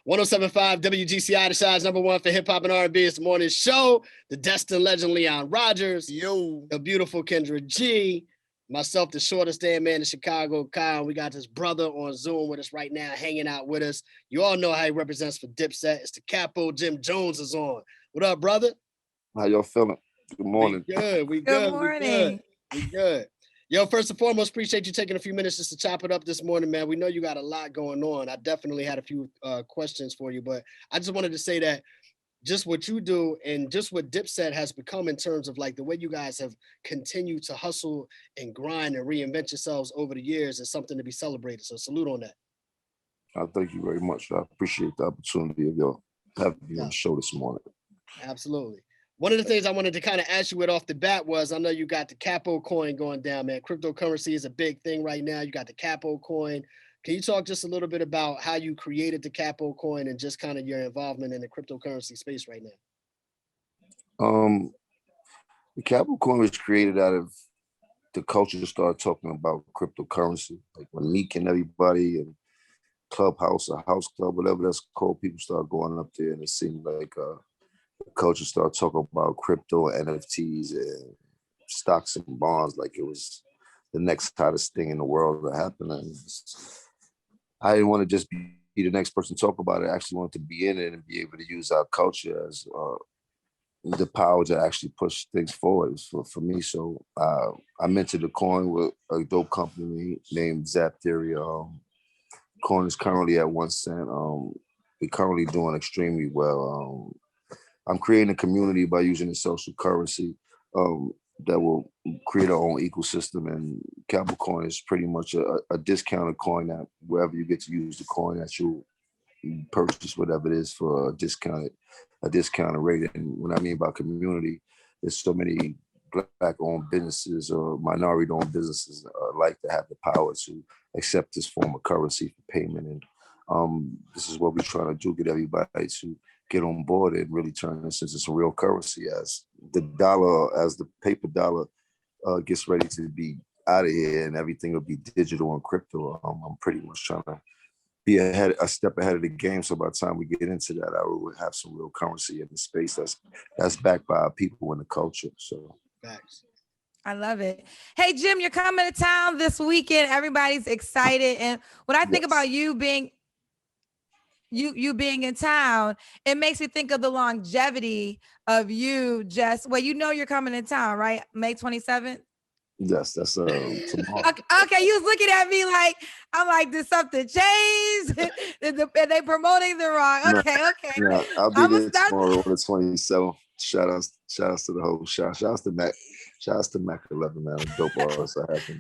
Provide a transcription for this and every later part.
107.5 WGCI, the size number one for hip hop and R&B. It's the morning show. The destined legend Leon Rogers, the beautiful Kendra G, myself, the shortest damn man in Chicago, Kyle. We got this brother on Zoom with us right now, hanging out with us. You all know how he represents for Dipset. It's the Capo. Jim Jones is on. What up, brother? How y'all feeling? Good morning. We good. Good morning. We good. Yo, first and foremost, appreciate you taking a few minutes just to chop it up this morning, man. We know you got a lot going on. I definitely had a few questions for you, but I just wanted to say that just what you do and just what Dipset has become in terms of like the way you guys have continued to hustle and grind and reinvent yourselves over the years is something to be celebrated. So salute on that. Thank you very much. I appreciate the opportunity of y'all having me on the show this morning. Absolutely. One of the things I wanted to kind of ask you with off the bat was, I know you got the Capo coin going down, man. Cryptocurrency is a big thing right now. You got the Capo coin. Can you talk just a little bit about how you created the Capo coin and just kind of your involvement in the cryptocurrency space right now? The Capo coin was created out of the culture to start talking about cryptocurrency. Like when Meek and everybody and Clubhouse or House Club, whatever that's called, people start going up there and it seemed like culture started talking about crypto, NFTs, and stocks and bonds like it was the next hottest thing in the world that happened. And I didn't want to just be the next person to talk about it. I actually wanted to be in it and be able to use our culture as the power to actually push things forward for me. So I minted the coin with a dope company named Zap Theory. Coin is currently at 1 cent. We're currently doing extremely well. I'm creating a community by using the social currency that will create our own ecosystem. And Capo Coin is pretty much a discounted coin that wherever you get to use the coin that you'll purchase whatever it is for a discounted rate. And what I mean by community, there's so many Black-owned businesses or minority-owned businesses like to have the power to accept this form of currency for payment. And this is what we're trying to do, get everybody to get on board and really turn this into some real currency as the dollar, as the paper dollar gets ready to be out of here and everything will be digital and crypto. I'm pretty much trying to be a step ahead of the game. So by the time we get into that, I will have some real currency in the space that's backed by our people in the culture. So thanks. I love it. Hey, Jim, you're coming to town this weekend. Everybody's excited. And when I think about you being in town, it makes me think of the longevity of you. Just well, you're coming to town, right? May 27th. Yes, that's tomorrow. Okay, you was looking at me like I'm like, did something change? Are they promoting the wrong? Okay. Yeah, I'll be there tomorrow on the 27th. Shout outs to the whole shout outs to Mac. Shout outs to Mac 11, man. Dope artists I have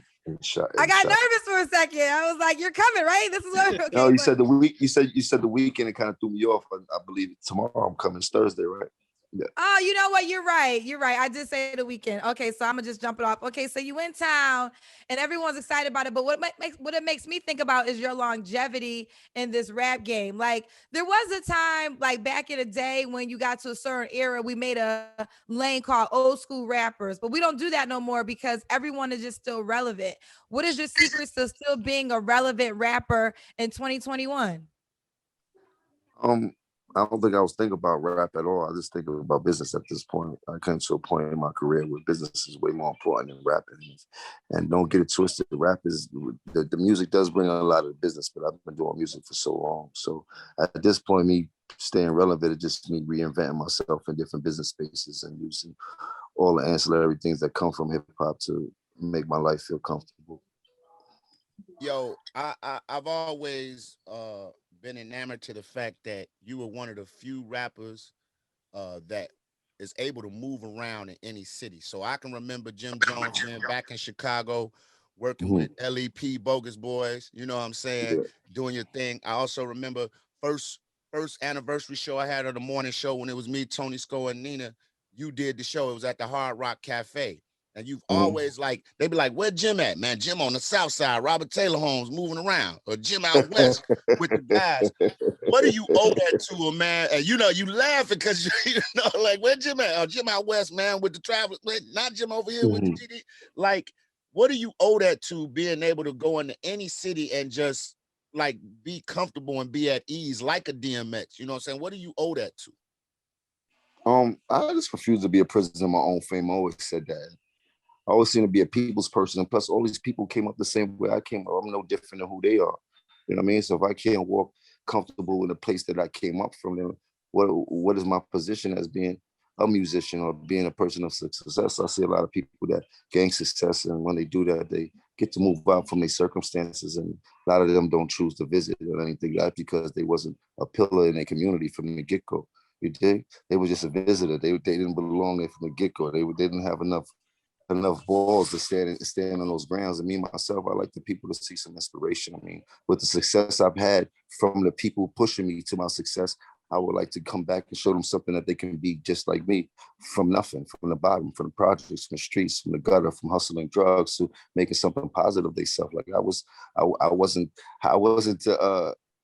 I got nervous for a second. I was like, "You're coming, right? This is what." Okay, no, you said the week. You said the weekend. It kind of threw me off. I believe tomorrow I'm coming. It's Thursday, right? Yeah. Oh, you know what? You're right. I did say the weekend. Okay, so I'm gonna just jump it off. Okay, so you in town and everyone's excited about it. But what it makes me think about is your longevity in this rap game. Like there was a time, like back in the day, when you got to a certain era, we made a lane called old school rappers, but we don't do that no more because everyone is just still relevant. What is your secret to still being a relevant rapper in 2021? I don't think I was thinking about rap at all. I just think about business at this point. I came to a point in my career where business is way more important than rapping. And don't get it twisted. Rap is the music does bring a lot of business, but I've been doing music for so long. So at this point, me staying relevant is just me reinventing myself in different business spaces and using all the ancillary things that come from hip hop to make my life feel comfortable. Yo, I've always been enamored to the fact that you were one of the few rappers that is able to move around in any city. So I can remember Jim Jones being back in Chicago, working with LEP, Bogus Boys, you know what I'm saying, doing your thing. I also remember first anniversary show I had on the morning show when it was me, Tony Sco, and Nina. You did the show. It was at the Hard Rock Cafe. And you've always they be like, where Jim at, man? Jim on the South Side, Robert Taylor Holmes moving around, or Jim out west with the guys. What do you owe that to him, man? And you laughing because like, where Jim at? Oh, Jim out west, man, with the travelers. Not Jim over here with the GD. Like, what do you owe that to being able to go into any city and just like be comfortable and be at ease like a DMX? You know what I'm saying? What do you owe that to? I just refuse to be a prisoner of my own fame. I always said that. I always seem to be a people's person. And plus, all these people came up the same way I came up. I'm no different than who they are. You know what I mean? So if I can't walk comfortable in the place that I came up from, then what is my position as being a musician or being a person of success? I see a lot of people that gain success, and when they do that, they get to move out from their circumstances, and a lot of them don't choose to visit or anything like that because they wasn't a pillar in their community from the get-go. You dig? They were just a visitor. They didn't belong there from the get-go. They didn't have enough balls to stand on those grounds. And me myself, I like the people to see some inspiration. I mean, with the success I've had from the people pushing me to my success, I would like to come back and show them something that they can be just like me, from nothing, from the bottom, from the projects, from the streets, from the gutter, from hustling drugs to making something positive of themselves. Like I wasn't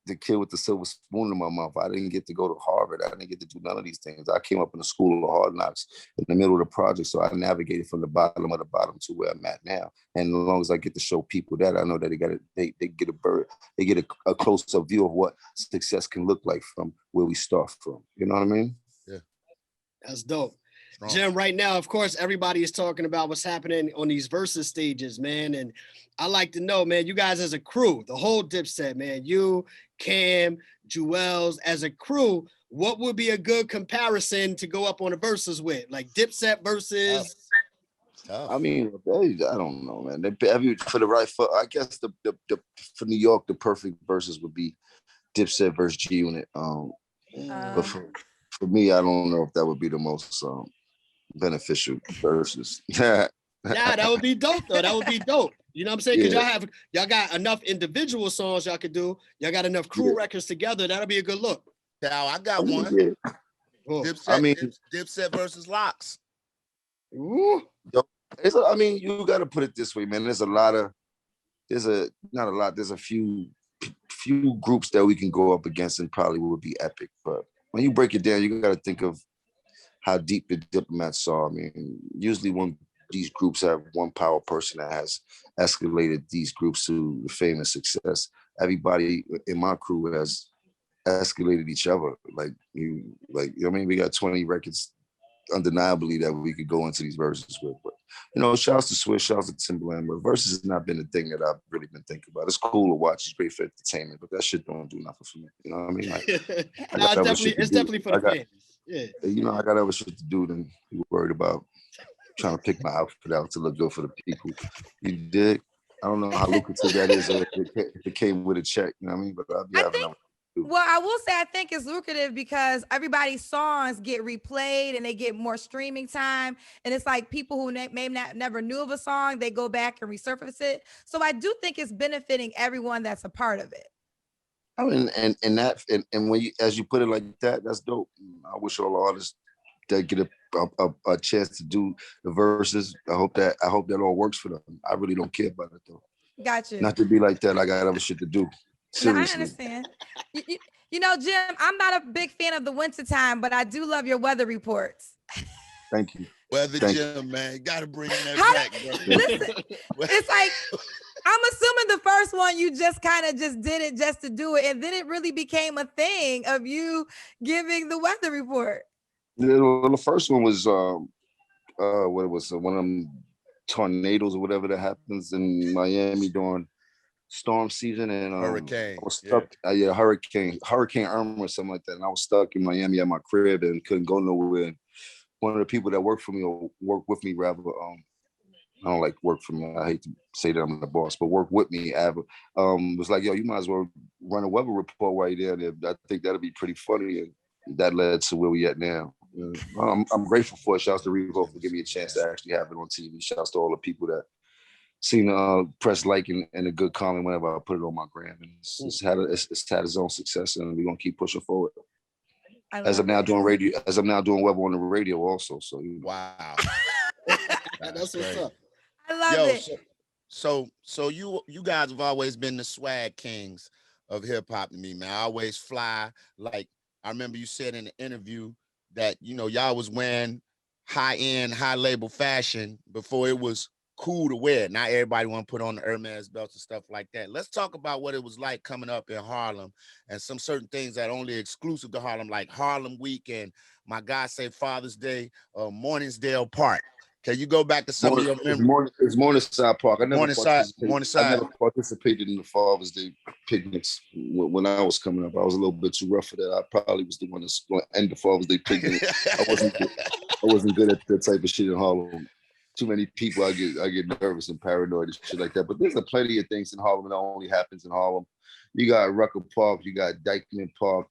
the kid with the silver spoon in my mouth. I didn't get to go to Harvard. I didn't get to do none of these things. I came up in the school of hard knocks in the middle of the project. So I navigated from the bottom of the bottom to where I'm at now. And as long as I get to show people that, I know that they get a closer view of what success can look like from where we start from. You know what I mean? Yeah. That's dope. Strong. Jim, right now, of course, everybody is talking about what's happening on these versus stages, man. And I like to know, man, you guys as a crew, the whole Dipset, man, you, Cam, Juelz, as a crew, what would be a good comparison to go up on a versus with? Like Dipset versus... Tough. I mean, I don't know, man. For the right foot, I guess the for New York, the perfect verses would be Dipset versus G Unit. But for me, I don't know if that would be the most beneficial versus. Yeah, that would be dope though. That would be dope. You know what I'm saying? Because y'all got enough individual songs y'all could do. Y'all got enough crew records together. That'll be a good look. Now I got one. Yeah. Dipset versus Locks. Ooh. You got to put it this way, man. There's a few groups that we can go up against and probably would be epic. But when you break it down, you got to think of how deep the Diplomats are. I mean, usually when these groups have one power person that has escalated these groups to fame and success, everybody in my crew has escalated each other. You know what I mean? We got 20 records undeniably that we could go into these verses with. But shouts to Swiss, shouts to Timberland, but verses has not been the thing that I've really been thinking about. It's cool to watch, it's great for entertainment, but that shit don't do nothing for me. You know what I mean? It's definitely for the fans. Yeah. I got other shit to do than be worried about trying to pick my outfit out to look good for the people. You dig? I don't know how lucrative that is if it came with a check, you know what I mean? But I'll be having Well, I will say I think it's lucrative because everybody's songs get replayed and they get more streaming time. And it's like people who may not never knew of a song, they go back and resurface it. So I do think it's benefiting everyone that's a part of it. I mean, and when as you put it like that, that's dope. I wish all artists that get a chance to do the verses. I hope that all works for them. I really don't care about it though. Gotcha. Not to be like that. I got other shit to do. Seriously. No, I understand. Jim, I'm not a big fan of the wintertime, but I do love your weather reports. Thank you. Jim, man, gotta bring that back, bro. Listen, it's like I'm assuming the first one you just kind of just did it just to do it, and then it really became a thing of you giving the weather report. The first one was what it was one of them tornadoes or whatever that happens in Miami during storm season, and hurricane. I was stuck. Hurricane Irma or something like that. And I was stuck in Miami at my crib and couldn't go nowhere. And one of the people that worked for me, or work with me rather, I don't like work for me. I hate to say that I'm the boss, but work with me, was like, yo, you might as well run a weather report right there. And I think that'd be pretty funny. And that led to where we at now. I'm grateful for it. Shouts to Revo for giving me a chance to actually have it on TV. Shouts to all the people that seen press like and a good comment whenever I put it on my gram. And it's had its own success, and we're gonna keep pushing forward. As I'm now doing weather on the radio also. So wow. That's what's up. I love it. So you guys have always been the swag kings of hip hop to me, man. I always fly. Like I remember you said in the interview that y'all was wearing high-end, high label fashion before it was cool to wear. Not everybody want to put on the Hermes belts and stuff like that. Let's talk about what it was like coming up in Harlem and some certain things that only exclusive to Harlem, like Harlem Week and my God say Father's Day, Morningsdale Park. Can you go back to some of your memories? It's Morningside Park. I Morningside. never participated in the Father's Day picnics when I was coming up. I was a little bit too rough for that. I probably was the one that's going to end the Father's Day picnic. I wasn't good at that type of shit in Harlem. Too many people, I get nervous and paranoid and shit like that. But there's plenty of things in Harlem that only happens in Harlem. You got Rucker Park, you got Dyckman Park.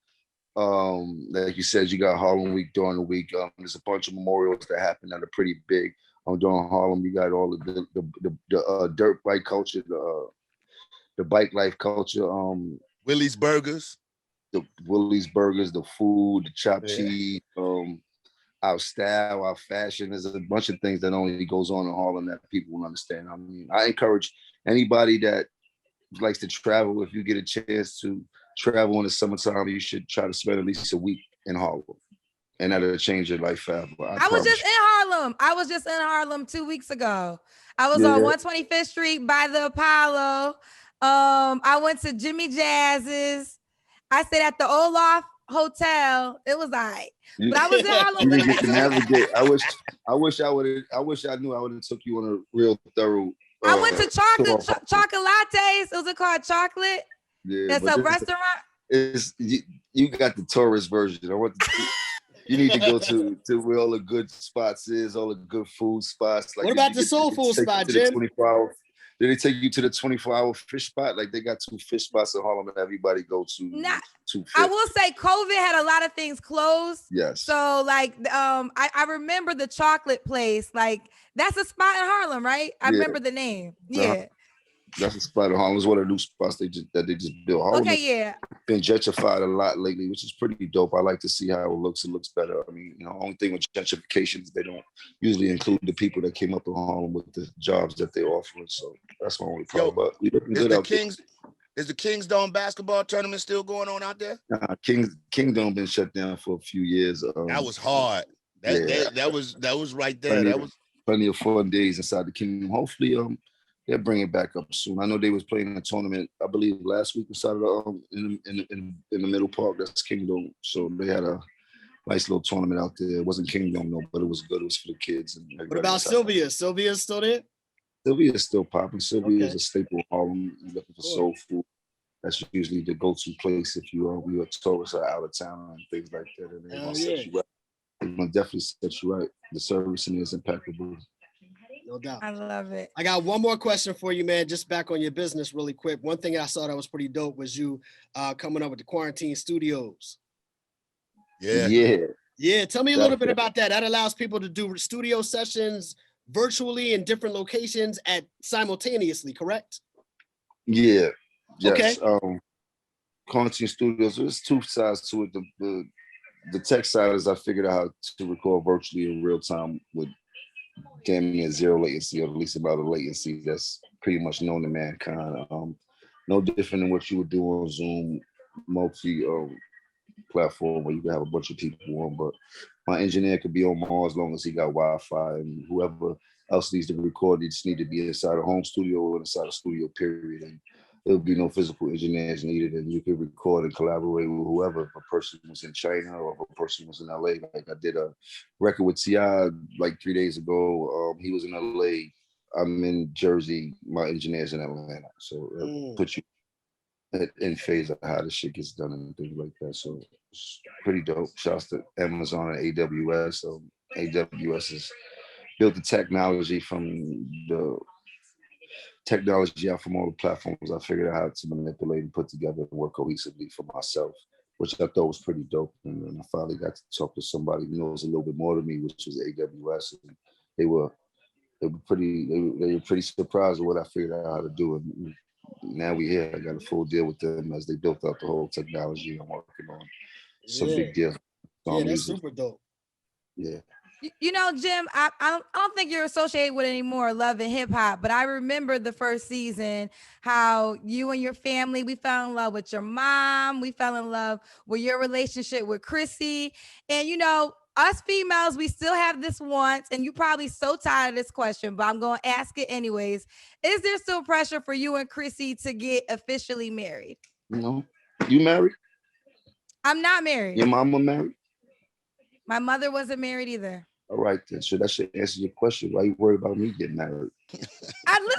Like you said, you got Harlem Week during the week. There's a bunch of memorials that happen that are pretty big. During Harlem, you got all of the dirt bike culture, the bike life culture. Willie's Burgers, the food, the chopped cheese. Our style, our fashion. There's a bunch of things that only goes on in Harlem that people will understand. I mean, I encourage anybody that likes to travel, if you get a chance to travel in the summertime, you should try to spend at least a week in Harlem. And that'll change your life forever. I was just in Harlem. I was just in Harlem 2 weeks ago. I was on 125th Street by the Apollo. I went to Jimmy Jazz's. I stayed at the Olaf Hotel. It was all right. But I was in Harlem. You didn't get to navigate. I wish I knew I would have took you on a real thorough. I went to Chocolates. Was it called Chocolate? Yeah, it's a restaurant. You got the tourist version. You need to go to where all the good spots is, all the good food spots. Like, what about the soul food spot, Jim? Did they take you to the 24-hour fish spot? Like, they got 2 fish spots in Harlem that everybody go to. I will say COVID had a lot of things closed. Yes. So like I remember the chocolate place. Like, that's a spot in Harlem, right? I remember the name. Yeah. That's a spot in Harlem. It's one of the new spots they just built. Harlem been gentrified a lot lately, which is pretty dope. I like to see how it looks. It looks better. I mean, only thing with gentrification is they don't usually include the people that came up in Harlem with the jobs that they're offering. So that's my only problem. But we looking good out there. Is the Kings Dome basketball tournament still going on out there? Nah, Kingdom been shut down for a few years. That was hard. That was right there. Plenty of fun days inside the Kingdom. Hopefully, they'll bring it back up soon. I know they was playing a tournament, I believe last week inside of in the Middle Park. That's Kingdom. So they had a nice little tournament out there. It wasn't Kingdom though, but it was good. It was for the kids. And what about Sylvia? Sylvia's still there? Sylvia's still popping. Sylvia is a staple of Harlem. You're looking for soul food. That's usually the go-to place if you're a tourist or out of town and things like that. And they're gonna set you right. They're gonna definitely set you right. The service in there is impeccable. No doubt. I love it. I got one more question for you, man. Just back on your business really quick. One thing I saw that was pretty dope was you coming up with the Quarantine Studios. Yeah. Tell me a little bit about that. That allows people to do studio sessions virtually in different locations simultaneously, correct? Yeah. Yes. Okay. Quarantine Studios, there's 2 sides to it. The tech side is I figured out how to record virtually in real time with damn near 0 latency, or at least about a latency that's pretty much known to mankind. No different than what you would do on Zoom, multi platform where you can have a bunch of people on. But my engineer could be on Mars as long as he got Wi-Fi, and whoever else needs to record, they just need to be inside a home studio or inside a studio, period. And there'll be no physical engineers needed, and you can record and collaborate with whoever. If a person was in China or if a person was in LA, like I did a record with T.I. like 3 days ago. He was in LA. I'm in Jersey. My engineer's in Atlanta. So it'll put you in phase of how the shit gets done and things like that. So it's pretty dope. Shouts to Amazon and AWS. AWS has built the technology out from all the platforms. I figured out how to manipulate and put together and work cohesively for myself, which I thought was pretty dope. And then I finally got to talk to somebody who knows a little bit more than me, which was AWS. And they were pretty surprised at what I figured out how to do. And now we're here. I got a full deal with them as they built out the whole technology. I'm working on some big deals. Yeah, that's super dope. Yeah. You know, Jim, I don't think you're associated with anymore Love and Hip Hop, but I remember the first season, how you and your family, we fell in love with your mom, we fell in love with your relationship with Chrissy. And you know, us females, we still have this want, and you probably so tired of this question, but I'm gonna ask it anyways. Is there still pressure for you and Chrissy to get officially married? You know, you married? I'm not married. Your mama married? My mother wasn't married either. All right, then. So that should answer your question. Why you worried about me getting married? I knew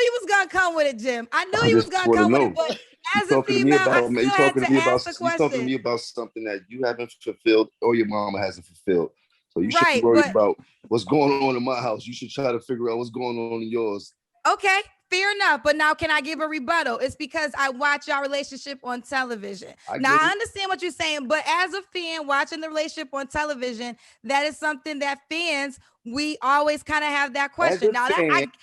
you was gonna come with it, Jim. I knew I you was just gonna want to come with know. it, but You as a talking to me female, I about, man, still you had talking to to me ask about, the you talking to me question. about something that you haven't fulfilled or your mama hasn't fulfilled. So you should be Right, worried but about what's going on in my house. You should try to figure out what's going on in yours. okay, fair enough. But now, can I give a rebuttal? It's because I watch y'all relationship on television. I Now, get I it. understand what you're saying, but as a fan watching the relationship on television, that is something that fans, we always kind of have that question. Now,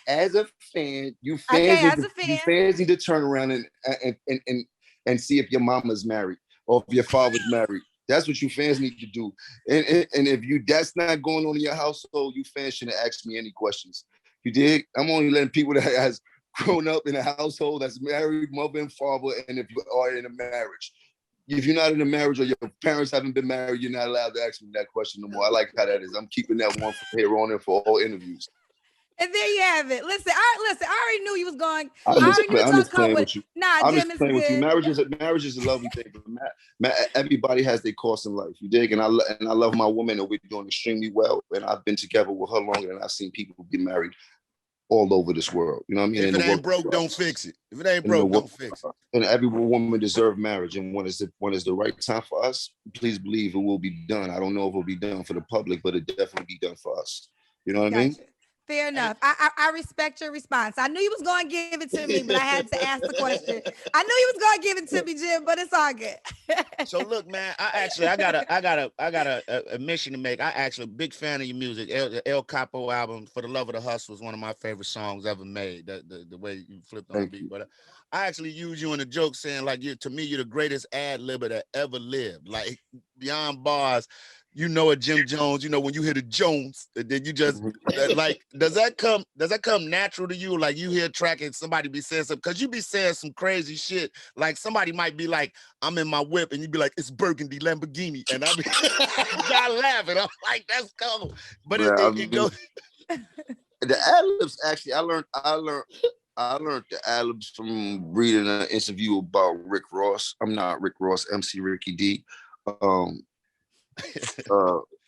As a fan, you okay, fans need as to, a you fan, fans need to turn around and see if your mama's married or if your father's married. That's what you fans need to do. And if you that's not going on in your household, you fans shouldn't ask me any questions. You dig? I'm only letting people that has grown up in a household that's married, mother and father, and if you are in a marriage. If you're not in a marriage or your parents haven't been married, you're not allowed to ask me that question no more. I like how that is. I'm keeping that one from here on in for all interviews. and there you have it. Listen. I already knew you was going. I'm I just, already knew you was I'm gonna just come playing with. with you. Nah, I'm Jim, just it's playing with you. good. Marriage is a lovely thing. Everybody has their course in life. You dig? And I love my woman, and we're doing extremely well. And I've been together with her longer than I've seen people get married all over this world. You know what I mean? If In it the ain't work, broke, don't fix it. If it ain't in the broke, work, don't fix it. and every woman deserves marriage. And when it's the right time for us, please believe it will be done. I don't know if it will be done for the public, but it definitely be done for us. You know what I mean? Gotcha. Fair enough. I respect your response. I knew you was going to give it to me, but I had to ask the question. I knew you was going to give it to me, Jim, but it's all good. So look, man, I got a mission to make. I actually a big fan of your music. El Capo album, For the Love of the Hustle, is one of my favorite songs ever made. The way you flipped on the Thank beat, you. but I actually use you in a joke saying like to me you're the greatest ad libber that ever lived. Like beyond bars, you know a Jim Jones. You know when you hear the Jones, then you just like does that come natural to you? Like you hear a track and somebody be saying something because you be saying some crazy shit. Like somebody might be like, I'm in my whip, and you'd be like, it's Burgundy Lamborghini, and I be y'all laughing. I'm like, that's cool, but it goes. The ad-libs actually, I learned the ad-libs from reading an interview about Rick Ross. I'm not Rick Ross, MC Ricky D.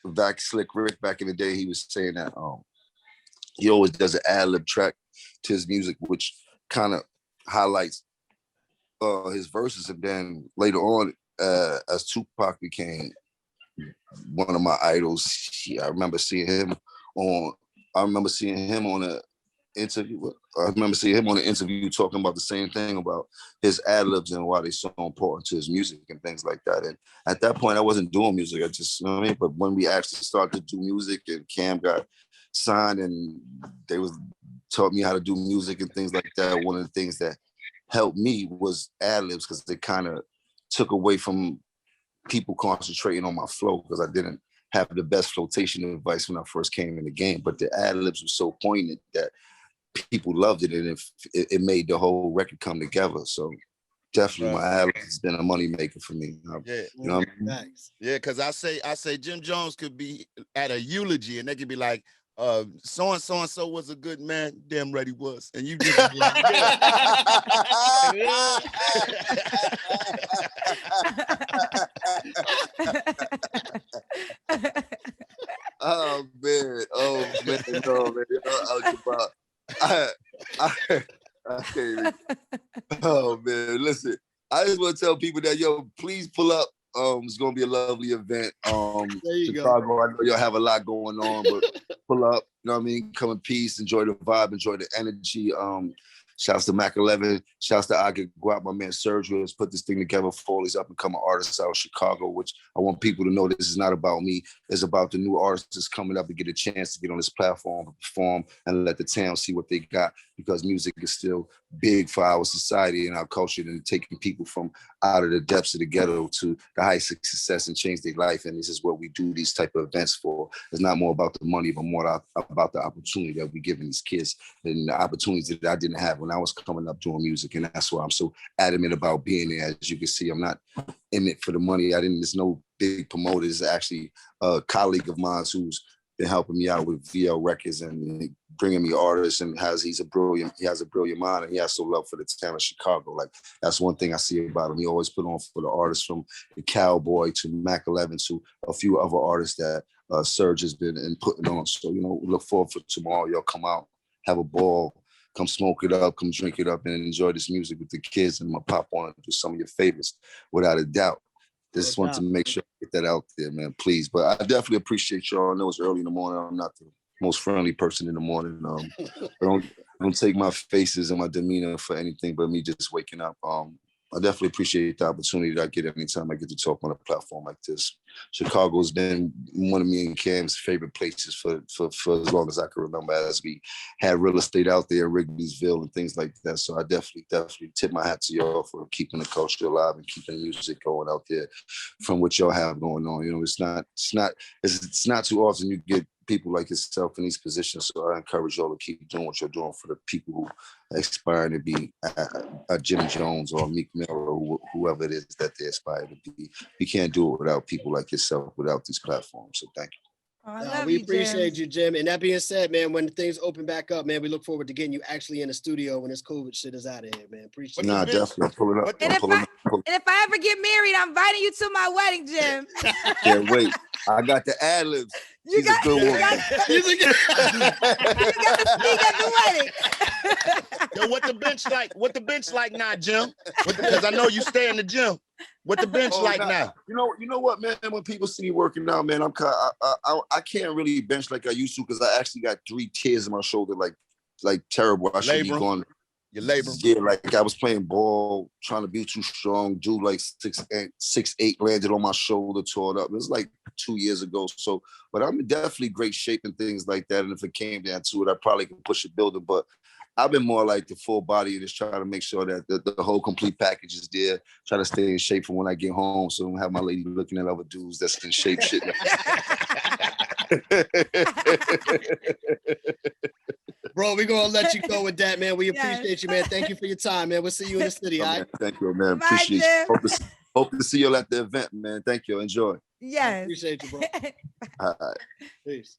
Back Slick Rick back in the day, he was saying that he always does an ad-lib track to his music, which kind of highlights his verses. And then later on, as Tupac became one of my idols, I remember seeing him on a interview. I remember seeing him on an interview talking about the same thing about his ad libs and why they're so important to his music and things like that. And at that point, I wasn't doing music. I just, you know what I mean? But when we actually started to do music and Cam got signed and they taught me how to do music and things like that, one of the things that helped me was ad libs because they kind of took away from people concentrating on my flow because I didn't have the best flotation advice when I first came in the game. But the ad libs were so poignant that people loved it, and it made the whole record come together. So definitely, my ad libs has been a money maker for me. Yeah, you know what I mean? Nice. yeah, because I say Jim Jones could be at a eulogy, and they could be like, so and so was a good man, damn right he was, and you just be like, yeah. Oh man, no man, I can't even. Oh man, listen, I just want to tell people that please pull up. It's gonna be a lovely event. There you Chicago, go. I know y'all have a lot going on, but pull up. You know what I mean? Come in peace, enjoy the vibe, enjoy the energy. Shouts to Mac 11. Shouts to I Get Guap. My man Sergio has put this thing together for all these up and coming artists out of Chicago, which I want people to know this is not about me. It's about the new artists that's coming up to get a chance to get on this platform, perform, and let the town see what they got, because music is still big for our society and our culture, and taking people from out of the depths of the ghetto to the heights of success and change their life. And this is what we do these type of events for. It's not more about the money, but more about the opportunity that we're giving these kids and the opportunities that I didn't have when I was coming up doing music. And that's why I'm so adamant about being there. As you can see, I'm not in it for the money. There's no big promoters. Actually, a colleague of mine who's been helping me out with VL Records and bringing me artists, and he has a brilliant mind, and he has so love for the town of Chicago. Like, that's one thing I see about him. He always put on for the artists, from the Cowboy to Mac 11 to a few other artists that Serge has been putting on. So, look forward for tomorrow. Y'all come out, have a ball, come smoke it up, come drink it up, and enjoy this music with the kids. And I'm gonna pop on and do some of your favorites, without a doubt. Just want to make sure I get that out there, man, please. But I definitely appreciate y'all. I know it's early in the morning. I'm not the most friendly person in the morning. I don't take my faces and my demeanor for anything but me just waking up. I definitely appreciate the opportunity that I get anytime I get to talk on a platform like this. Chicago's been one of me and Cam's favorite places for as long as I can remember, as we had real estate out there in Wrigleyville and things like that. So I definitely tip my hat to y'all for keeping the culture alive and keeping the music going out there from what y'all have going on. It's not too often you get people like yourself in these positions. So I encourage y'all to keep doing what you're doing for the people who aspire to be a Jim Jones or Meek Mill or whoever it is that they aspire to be. We can't do it without people like yourself, without these platforms. So thank you. Oh, I love We you, appreciate Jim. you, Jim. And that being said, man, when things open back up, man, we look forward to getting you actually in the studio when this COVID shit is out of here, man. Appreciate it. Nah, definitely. I'm pulling up. And if I ever get married, I'm inviting you to my wedding, Jim. Can't wait. I got the ad-libs. You got a good you one. got you got to speak at the wedding. Yo, what the bench like now, Jim? Because I know you stay in the gym. What the bench like now? You know what, man? When people see me working out, man, I can't really bench like I used to, because I actually got 3 tears in my shoulder, like terrible. I should be going. Your labor. Yeah, like I was playing ball, trying to be too strong, do like 6'8", landed on my shoulder, tore it up. It was like 2 years ago. So, but I'm in definitely great shape and things like that. And if it came down to it, I probably could push a building. But I've been more like the full body and just trying to make sure that the whole complete package is there. Try to stay in shape for when I get home, so I don't have my lady looking at other dudes that's in shape shit. Bro, we're going to let you go with that, man. We Yes. appreciate you, man. Thank you for your time, man. We'll see you in the city, all right? Thank you, man. Bye, Appreciate Jim. you. Hope to see you at the event, man. Thank you. Enjoy. I Yes. appreciate you, bro. All right. Peace.